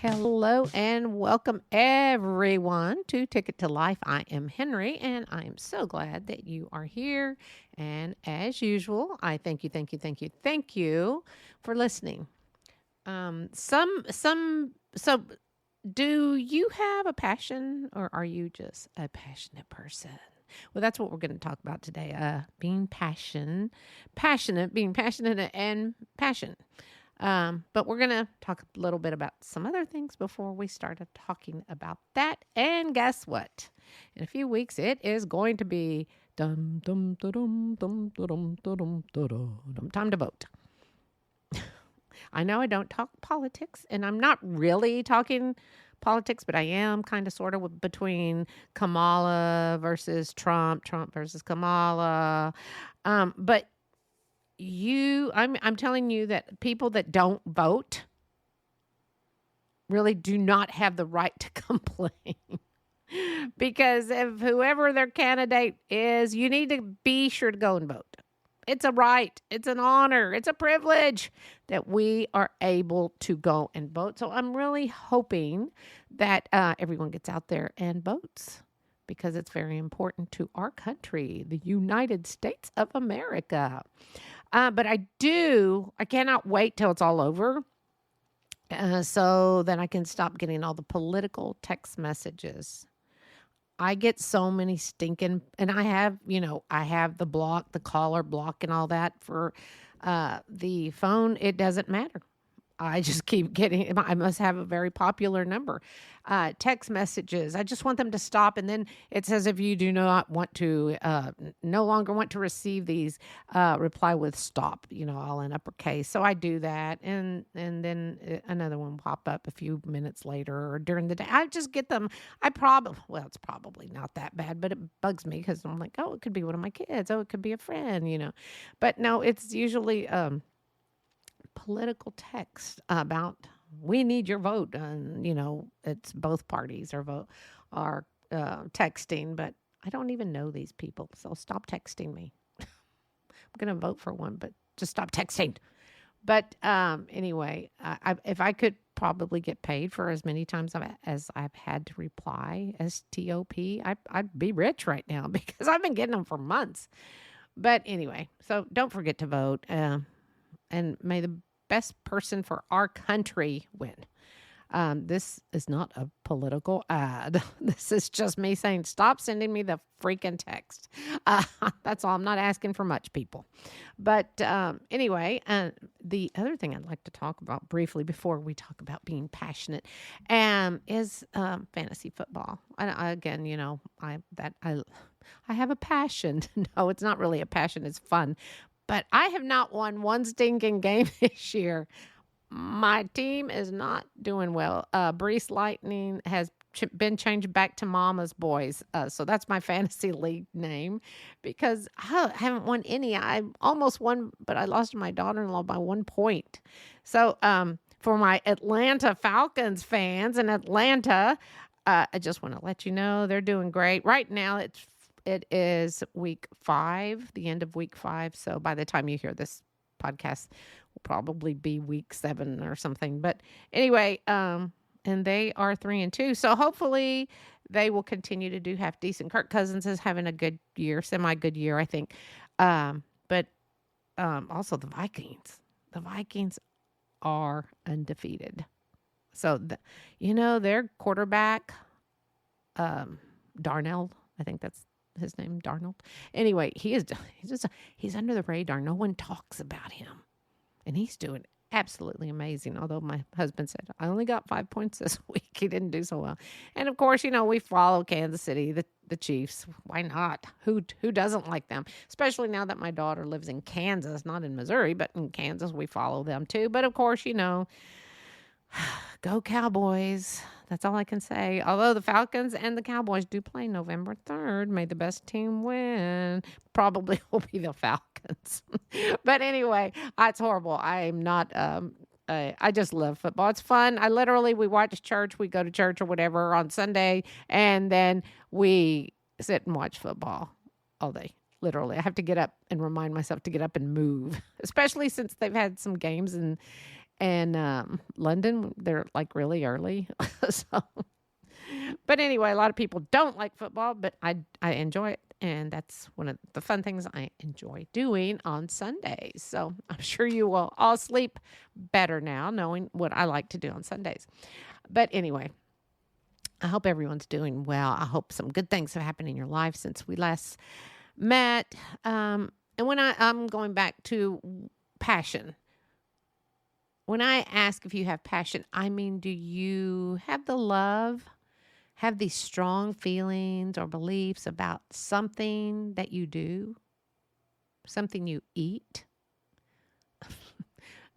Hello and welcome everyone to Ticket to Life. I am Henrie and I am so glad that you are here. And as usual, I thank you for listening. So do you have a passion or are you just a passionate person? Well, that's what we're going to talk about today. Being passionate, being passionate and passion. But we're going to talk a little bit about some other things before we start talking about that. And guess what? In a few weeks, it is going to be time to vote. I know I don't talk politics, and I'm not really talking politics, but I am kind of sort of between Kamala versus Trump versus Kamala. But I'm telling you that people that don't vote really do not have the right to complain. Because if whoever their candidate is, you need to be sure to go and vote. It's a right. It's an honor. It's a privilege that we are able to go and vote. So I'm really hoping that everyone gets out there and votes because it's very important to our country, the United States of America. But I cannot wait till it's all over so that I can stop getting all the political text messages. I get so many stinking, and I have the caller block and all that for the phone. It doesn't matter. I just keep getting, I must have a very popular number. Text messages. I just want them to stop. And then it says, if you do not want to, no longer want to receive these, reply with stop, all in uppercase. So I do that. And then another one pop up a few minutes later or during the day. I just get them. It's probably not that bad, but it bugs me because I'm like, oh, it could be one of my kids. Oh, it could be a friend, But no, it's usually, political text about we need your vote, and it's both parties are texting, but I don't even know these people, so stop texting me. I'm gonna vote for one, but just stop texting. But anyway, if I could probably get paid for as many times as I've had to reply STOP, I'd be rich right now because I've been getting them for months. But anyway, so don't forget to vote, and may the best person for our country win. This is not a political ad. This is just me saying, stop sending me the freaking text. That's all. I'm not asking for much, people. But anyway, the other thing I'd like to talk about briefly before we talk about being passionate is fantasy football. I have a passion. No, it's not really a passion. It's fun. But I have not won one stinking game this year. My team is not doing well. Brees Lightning has been changed back to Mama's Boys. So that's my fantasy league name because I haven't won any. I almost won, but I lost to my daughter-in-law by 1 point. So for my Atlanta Falcons fans in Atlanta, I just want to let you know they're doing great. Right now, it is week 5, the end of week 5. So by the time you hear this podcast, will probably be week 7 or something. But anyway, and they are 3-2. So hopefully they will continue to do half decent. Kirk Cousins is having a good year, semi-good year, I think. But also the Vikings. The Vikings are undefeated. So, their quarterback, Darnell, I think that's his name, Darnold. Anyway, he's under the radar. No one talks about him. And he's doing absolutely amazing. Although my husband said, I only got 5 points this week. He didn't do so well. And of course, we follow Kansas City, the Chiefs. Why not? Who doesn't like them? Especially now that my daughter lives in Kansas, not in Missouri, but in Kansas, we follow them too. But of course, go Cowboys. That's all I can say. Although the Falcons and the Cowboys do play November 3rd. May the best team win. Probably will be the Falcons. But anyway, it's horrible. I'm not, I just love football. It's fun. We watch church. We go to church or whatever on Sunday. And then we sit and watch football all day. Literally, I have to get up and remind myself to get up and move, especially since they've had some games And London, they're like really early. So, but anyway, a lot of people don't like football, but I enjoy it. And that's one of the fun things I enjoy doing on Sundays. So I'm sure you will all sleep better now knowing what I like to do on Sundays. But anyway, I hope everyone's doing well. I hope some good things have happened in your life since we last met. And when I'm going back to passion, when I ask if you have passion, I mean, do you have the love, have these strong feelings or beliefs about something that you do, something you eat?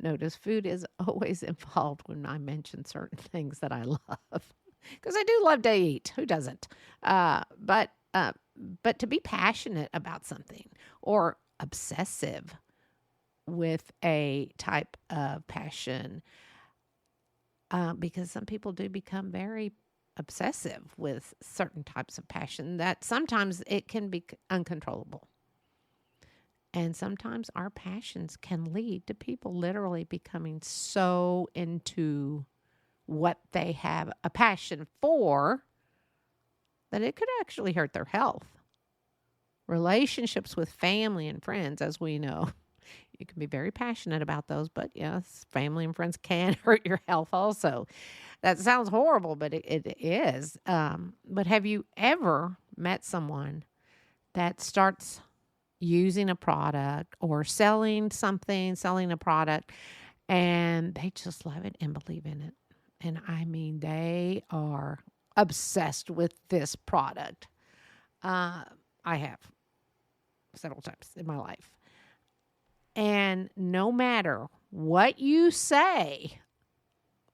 Notice food is always involved when I mention certain things that I love, because I do love to eat. Who doesn't? But to be passionate about something or obsessive with a type of passion, because some people do become very obsessive with certain types of passion that sometimes it can be uncontrollable. And sometimes our passions can lead to people literally becoming so into what they have a passion for that it could actually hurt their health. Relationships with family and friends, as we know, you can be very passionate about those, but yes, family and friends can hurt your health also. That sounds horrible, but it is. But have you ever met someone that starts using a product or selling a product, and they just love it and believe in it? And I mean, they are obsessed with this product. I have several times in my life. And no matter what you say,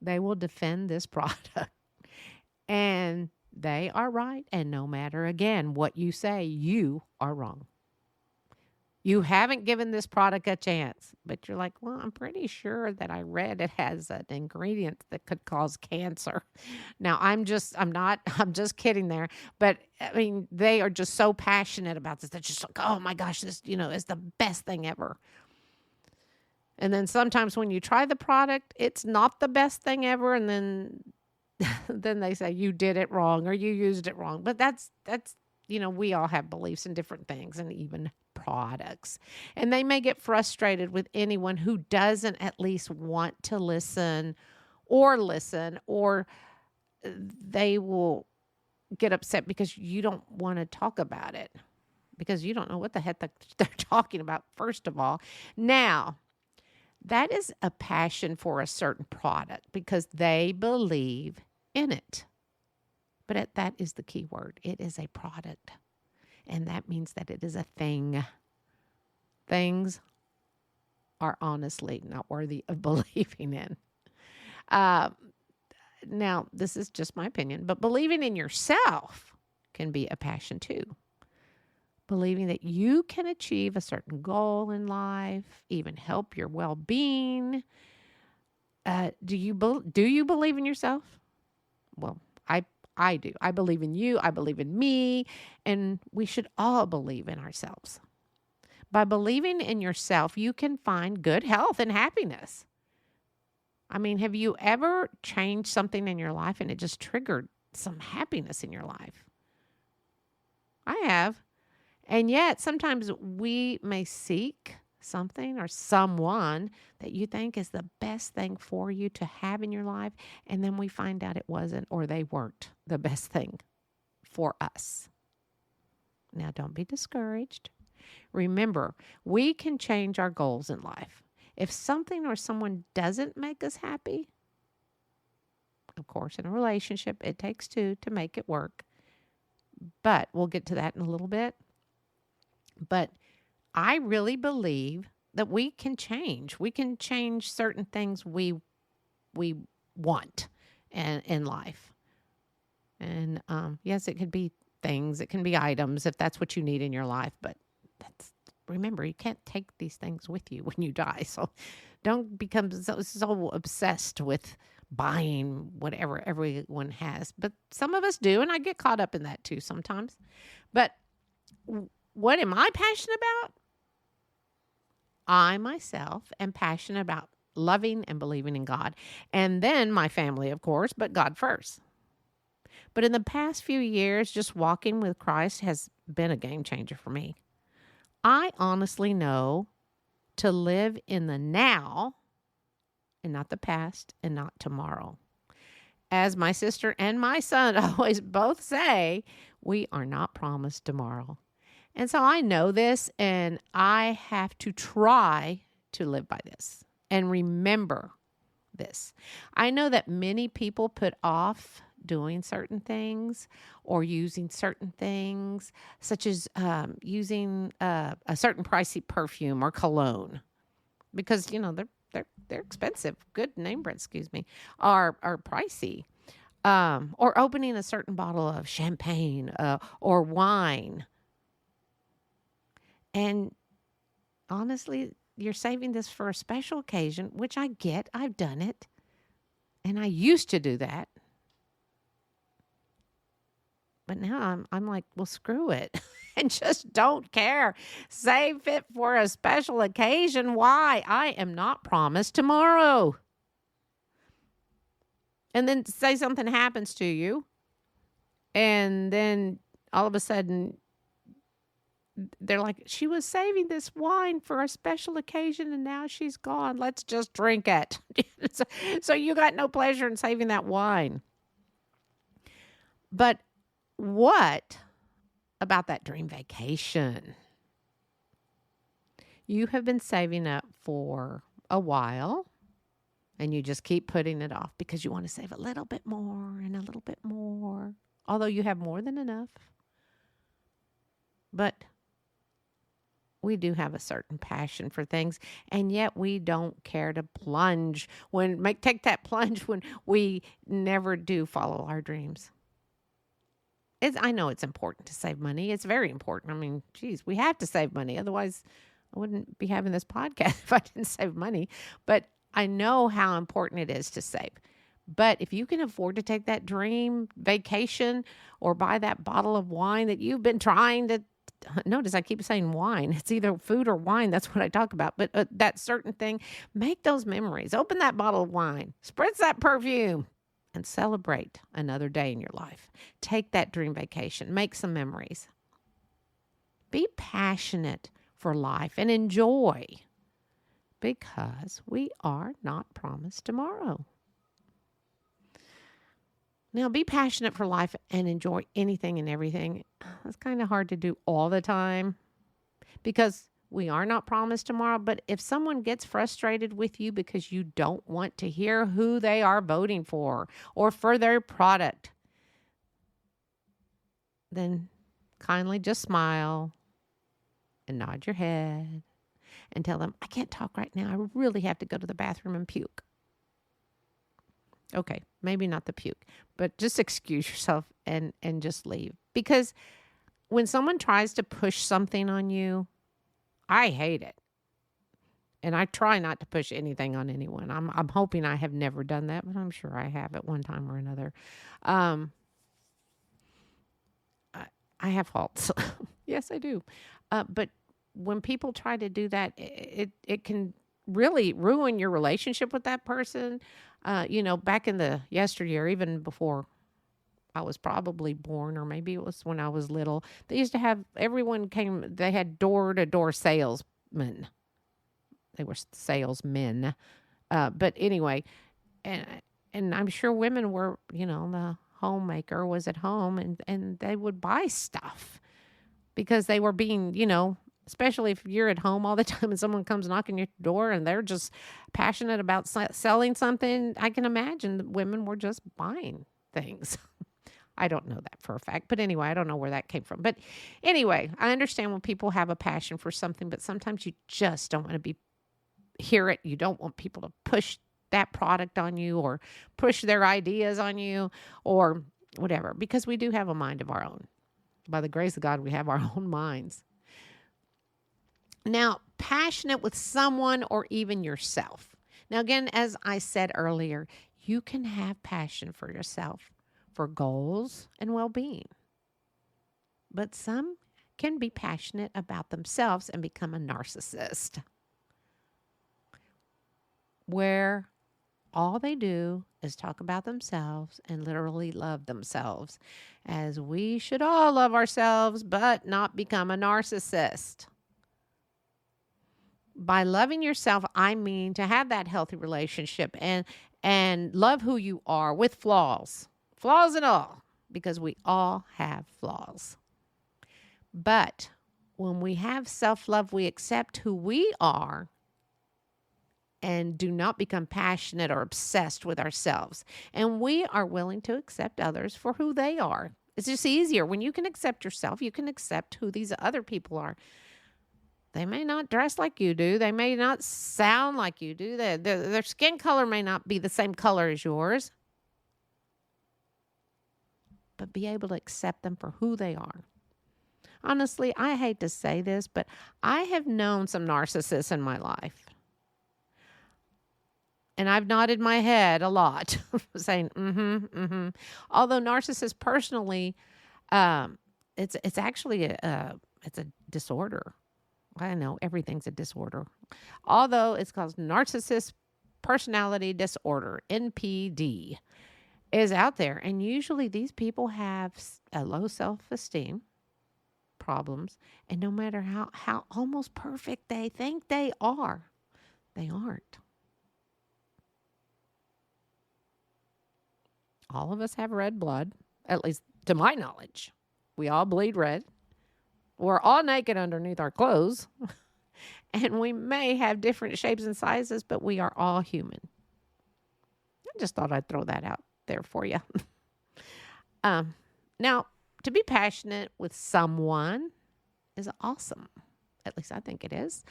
they will defend this product. And they are right. And no matter, again, what you say, you are wrong. You haven't given this product a chance, but you're like, well, I'm pretty sure that I read it has an ingredient that could cause cancer. Now, I'm just kidding there. But I mean, they are just so passionate about this. They're just like, oh my gosh, this, is the best thing ever. And then sometimes when you try the product, it's not the best thing ever. And then they say you did it wrong or you used it wrong. But that's, we all have beliefs in different things and even products. And they may get frustrated with anyone who doesn't at least want to listen, or they will get upset because you don't want to talk about it, because you don't know what the heck they're talking about, first of all. Now, that is a passion for a certain product because they believe in it. But that is the key word. It is a product. And that means that it is a thing. Things are honestly not worthy of believing in. Now, this is just my opinion, but believing in yourself can be a passion too. Believing that you can achieve a certain goal in life, even help your well-being. Do you believe in yourself? Well, I do. I believe in you. I believe in me. And we should all believe in ourselves. By believing in yourself, you can find good health and happiness. I mean, have you ever changed something in your life and it just triggered some happiness in your life? I have. And yet, sometimes we may seek something or someone that you think is the best thing for you to have in your life, and then we find out it wasn't, or they weren't the best thing for us. Now, don't be discouraged. Remember, we can change our goals in life. If something or someone doesn't make us happy, of course, in a relationship, it takes two to make it work. But we'll get to that in a little bit. But I really believe that we can change. We can change certain things we want in life. And yes, it could be things. It can be items if that's what you need in your life. But remember, you can't take these things with you when you die. So don't become so obsessed with buying whatever everyone has. But some of us do, and I get caught up in that too sometimes. But what am I passionate about? I myself am passionate about loving and believing in God. And then my family, of course, but God first. But in the past few years, just walking with Christ has been a game changer for me. I honestly know to live in the now and not the past and not tomorrow. As my sister and my son always both say, we are not promised tomorrow. And so I know this, and I have to try to live by this and remember this. I know that many people put off doing certain things or using certain things, such as using a certain pricey perfume or cologne, because they're expensive. Good name brand, are pricey. Or opening a certain bottle of champagne or wine. And honestly, you're saving this for a special occasion, which I get. I've done it. And I used to do that. But now I'm like, well, screw it. And just don't care. Save it for a special occasion. Why? I am not promised tomorrow. And then say something happens to you. And then all of a sudden, they're like, she was saving this wine for a special occasion and now she's gone. Let's just drink it. So you got no pleasure in saving that wine. But what about that dream vacation? You have been saving up for a while and you just keep putting it off because you want to save a little bit more and a little bit more, although you have more than enough. But we do have a certain passion for things, and yet we don't care to plunge take that plunge when we never do follow our dreams. I know it's important to save money. It's very important. I mean, geez, we have to save money. Otherwise, I wouldn't be having this podcast if I didn't save money. But I know how important it is to save. But if you can afford to take that dream vacation or buy that bottle of wine that you've been trying to, notice I keep saying wine. It's either food or wine. That's what I talk about. But that certain thing, make those memories. Open that bottle of wine. Spritz that perfume. And celebrate another day in your life. Take that dream vacation. Make some memories. Be passionate for life and enjoy. Because we are not promised tomorrow. Now, be passionate for life and enjoy anything and everything. It's kind of hard to do all the time because we are not promised tomorrow. But if someone gets frustrated with you because you don't want to hear who they are voting for or for their product, then kindly just smile and nod your head and tell them, I can't talk right now. I really have to go to the bathroom and puke. Okay, maybe not the puke, but just excuse yourself and just leave. Because when someone tries to push something on you, I hate it. And I try not to push anything on anyone. I'm hoping I have never done that, but I'm sure I have at one time or another. I have faults. Yes, I do. But when people try to do that, it can really ruin your relationship with that person. Back in the yesteryear, even before I was probably born, or maybe it was when I was little, they used to have, they had door-to-door salesmen. They were salesmen. But anyway, and I'm sure women were, the homemaker was at home and they would buy stuff because they were being, especially if you're at home all the time and someone comes knocking your door and they're just passionate about selling something, I can imagine that women were just buying things. I don't know that for a fact. But anyway, I don't know where that came from. But anyway, I understand when people have a passion for something, but sometimes you just don't want to hear it. You don't want people to push that product on you or push their ideas on you or whatever, because we do have a mind of our own. By the grace of God, we have our own minds. Now, passionate with someone or even yourself. Now, again, as I said earlier, you can have passion for yourself, for goals and well-being. But some can be passionate about themselves and become a narcissist. where all they do is talk about themselves and literally love themselves, as we should all love ourselves, but not become a narcissist. By loving yourself, I mean to have that healthy relationship and love who you are with flaws and all, because we all have flaws. But when we have self-love, we accept who we are and do not become passionate or obsessed with ourselves. And we are willing to accept others for who they are. It's just easier. When you can accept yourself, you can accept who these other people are. They may not dress like you do. They may not sound like you do. Their skin color may not be the same color as yours. But be able to accept them for who they are. Honestly, I hate to say this, but I have known some narcissists in my life. And I've nodded my head a lot, saying, Although narcissists personally, it's actually it's a disorder. I know everything's a disorder. Although it's called narcissist personality disorder, NPD, is out there. And usually these people have a low self-esteem problems. And no matter how almost perfect they think they are, they aren't. All of us have red blood, at least to my knowledge. We all bleed red. We're all naked underneath our clothes. And we may have different shapes and sizes, but we are all human. I just thought I'd throw that out there for you. Now, to be passionate with someone is awesome. At least I think it is.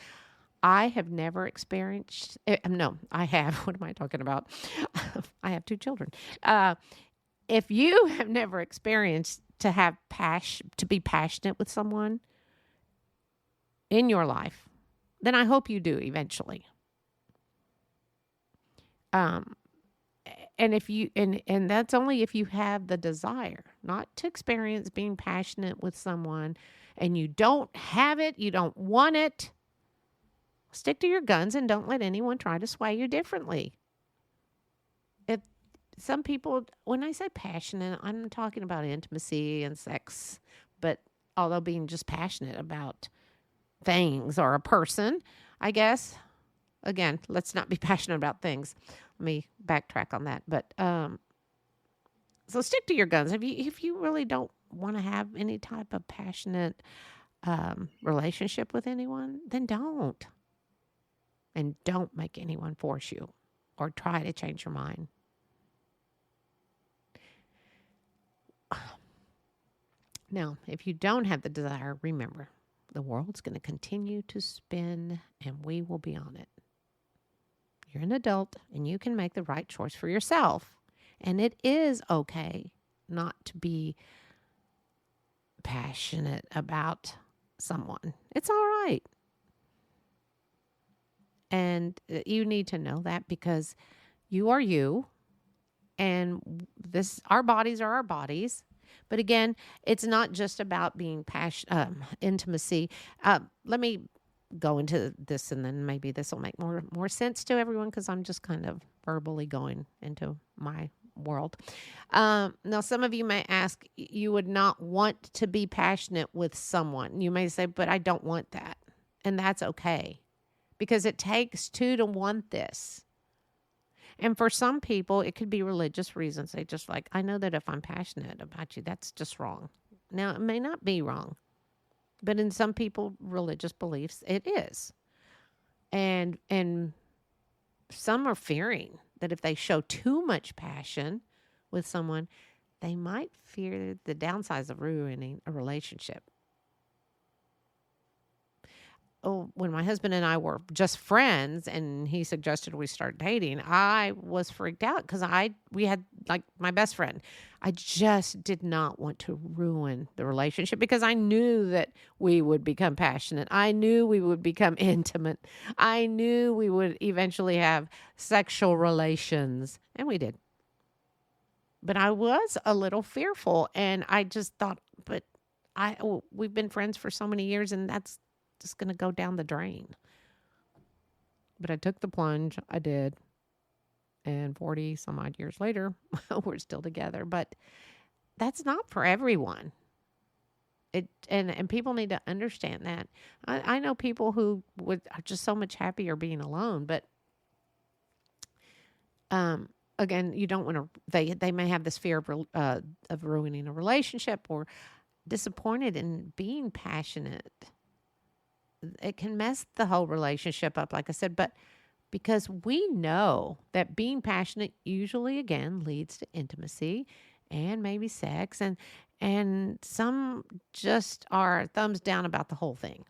I have never experienced, no, I have. What am I talking about? I have 2 children. If you have never experienced to be passionate with someone in your life, then I hope you do eventually. And if you, and that's only if you have the desire, not to experience being passionate with someone and you don't have it, you don't want it. Stick to your guns and don't let anyone try to sway you differently. If some people, when I say passionate, I'm talking about intimacy and sex, but although being just passionate about things or a person, I guess, again, let's not be passionate about things. Let me backtrack on that. But so stick to your guns. If you really don't want to have any type of passionate relationship with anyone, then don't. And don't make anyone force you or try to change your mind. Now, if you don't have the desire, remember, the world's going to continue to spin and we will be on it. You're an adult and you can make the right choice for yourself. And it is okay not to be passionate about someone. It's all right. And you need to know that because you are you. And our bodies are our bodies. But again, it's not just about being intimacy. Let me go into this and then maybe this will make more sense to everyone because I'm just kind of verbally going into my world. Now, some of you may ask, you would not want to be passionate with someone. You may say, but I don't want that. And that's okay because it takes 2 to want this. And for some people, it could be religious reasons. They just like, I know that if I'm passionate about you, that's just wrong. Now, it may not be wrong, but in some people, religious beliefs, it is. And some are fearing that if they show too much passion with someone, they might fear the downsides of ruining a relationship. When my husband and I were just friends and he suggested we start dating, I was freaked out because we had like my best friend. I just did not want to ruin the relationship because I knew that we would become passionate. I knew we would become intimate. I knew we would eventually have sexual relations, and we did. But I was a little fearful, and I just thought, but we've been friends for so many years, and that's just going to go down the drain. But I took the plunge. I did. And 40 some odd years later, we're still together. But that's not for everyone. And people need to understand that. I know people who are just so much happier being alone, but again, you don't want to. They may have this fear of ruining a relationship or disappointed in being passionate. It can mess the whole relationship up, like I said, but because we know that being passionate usually again leads to intimacy and maybe sex, and some just are thumbs down about the whole thing.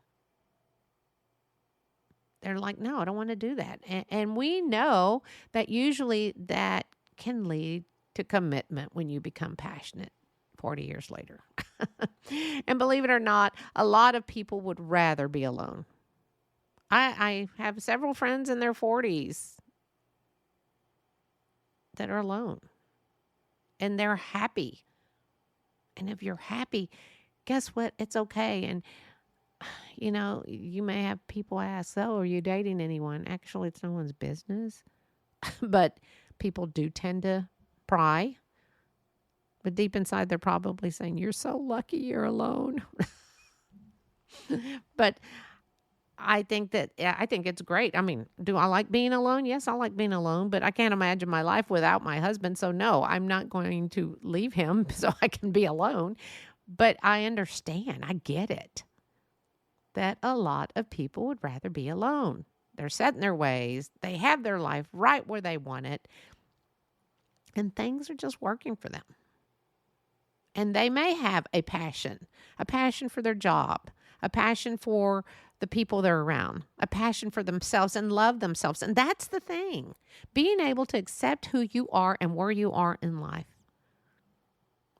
They're like, no, I don't want to do that. And we know that usually that can lead to commitment when you become passionate 40 years later. And believe it or not, a lot of people would rather be alone. I have several friends in their 40s that are alone and they're happy. And if you're happy, guess what? It's okay. And, you may have people ask, oh, are you dating anyone? Actually, it's no one's business. But people do tend to pry. But deep inside, they're probably saying, you're so lucky you're alone. But I think it's great. I mean, do I like being alone? Yes, I like being alone, but I can't imagine my life without my husband. So no, I'm not going to leave him so I can be alone. But I understand. I get it. That a lot of people would rather be alone. They're set in their ways. They have their life right where they want it. And things are just working for them. And they may have a passion for their job, a passion for the people they're around, a passion for themselves and love themselves. And that's the thing, being able to accept who you are and where you are in life.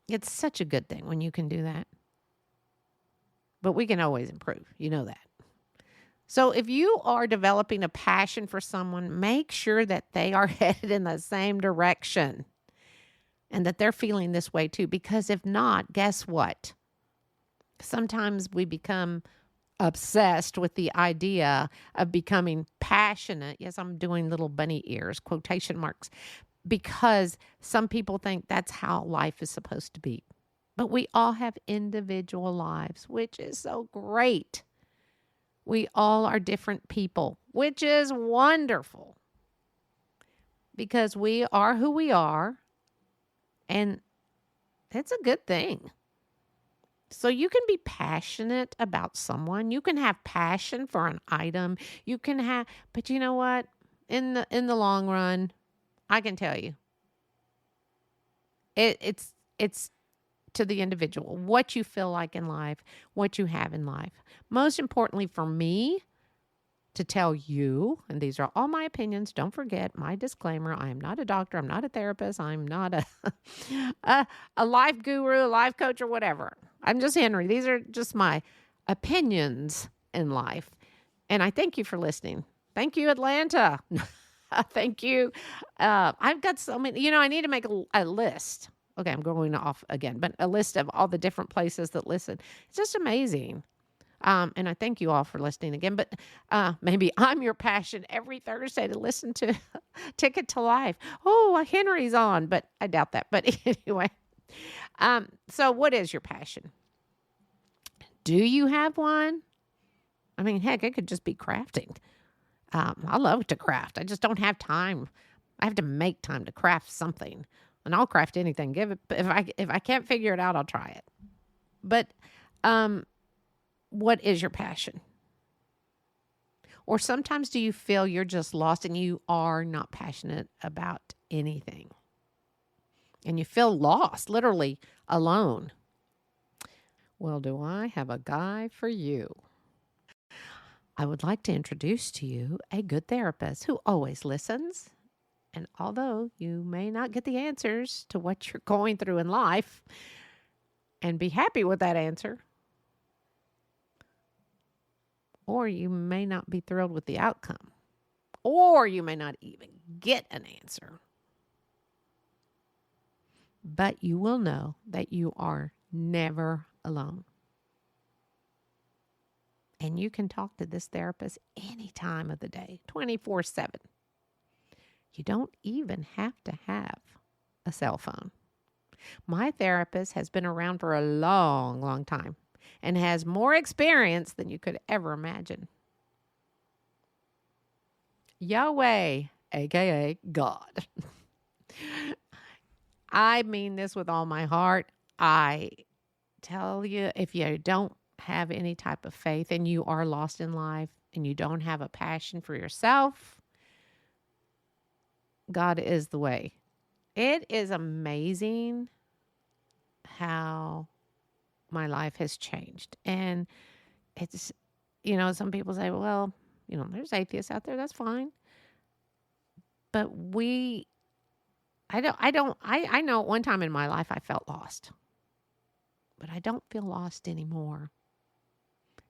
It's such a good thing when you can do that. But we can always improve. You know that. So if you are developing a passion for someone, make sure that they are headed in the same direction and that they're feeling this way too. Because if not, guess what? Sometimes we become obsessed with the idea of becoming passionate. Yes, I'm doing little bunny ears, quotation marks, because some people think that's how life is supposed to be. But we all have individual lives, which is so great. We all are different people, which is wonderful because we are who we are, and it's a good thing. So you can be passionate about someone. You can have passion for an item. But you know what? In the long run, I can tell you, it's to the individual, what you feel like in life, what you have in life. Most importantly for me, to tell you, and these are all my opinions, don't forget my disclaimer, I am not a doctor, I'm not a therapist, I'm not a life guru, a life coach, or whatever. I'm just Henrie. These are just my opinions in life. And I thank you for listening. Thank you, Atlanta. Thank you. I've got so many, I need to make a list. Okay, I'm going off again, but a list of all the different places that listen. It's just amazing. And I thank you all for listening again. But maybe I'm your passion every Thursday to listen to Ticket to Life. Oh, Henrie's on, but I doubt that. But anyway, so what is your passion? Do you have one? I mean, heck, it could just be crafting. I love to craft. I just don't have time. I have to make time to craft something. And I'll craft anything. If I can't figure it out, I'll try it. But what is your passion? Or sometimes do you feel you're just lost and you are not passionate about anything? And you feel lost, literally alone. Well, do I have a guy for you? I would like to introduce to you a good therapist who always listens. And although you may not get the answers to what you're going through in life and be happy with that answer, or you may not be thrilled with the outcome, or you may not even get an answer, but you will know that you are never alone. And you can talk to this therapist any time of the day, 24/7. You don't even have to have a cell phone. My therapist has been around for a long, long time and has more experience than you could ever imagine. Yahweh, aka God. I mean this with all my heart. I tell you, if you don't have any type of faith and you are lost in life and you don't have a passion for yourself, God is the way. It is amazing how my life has changed. And it's, some people say, well, there's atheists out there. That's fine. But I know at one time in my life I felt lost, but I don't feel lost anymore.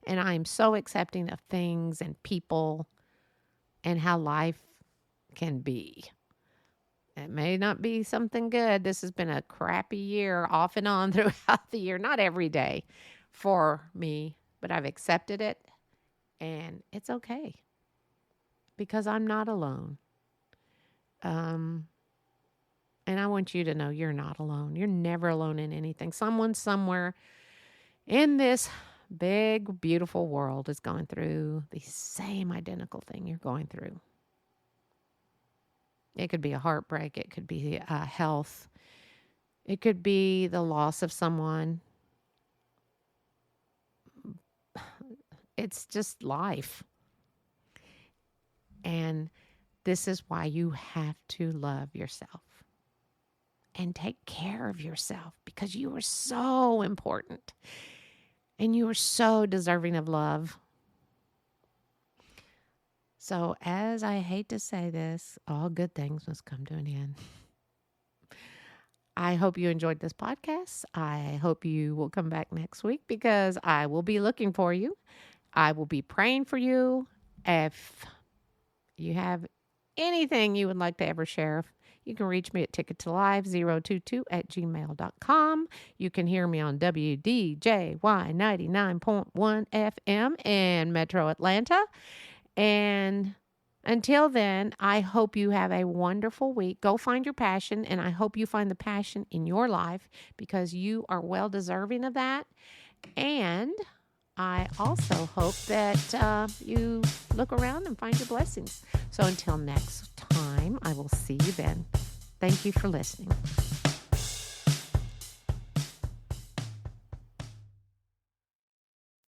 And I am so accepting of things and people and how life can be. It may not be something good. This has been a crappy year off and on throughout the year. Not every day for me, but I've accepted it and it's okay because I'm not alone. And I want you to know you're not alone. You're never alone in anything. Someone somewhere in this big, beautiful world is going through the same identical thing you're going through. It could be a heartbreak. It could be health. It could be the loss of someone. It's just life. And this is why you have to love yourself and take care of yourself because you are so important and you are so deserving of love. So as I hate to say this, all good things must come to an end. I hope you enjoyed this podcast. I hope you will come back next week because I will be looking for you. I will be praying for you. If you have anything you would like to ever share, you can reach me at ticketto live022@gmail.com. You can hear me on WDJY 99.1 FM in Metro Atlanta. And until then, I hope you have a wonderful week. Go find your passion, and I hope you find the passion in your life because you are well deserving of that. And I also hope that you look around and find your blessings. So until next time, I will see you then. Thank you for listening.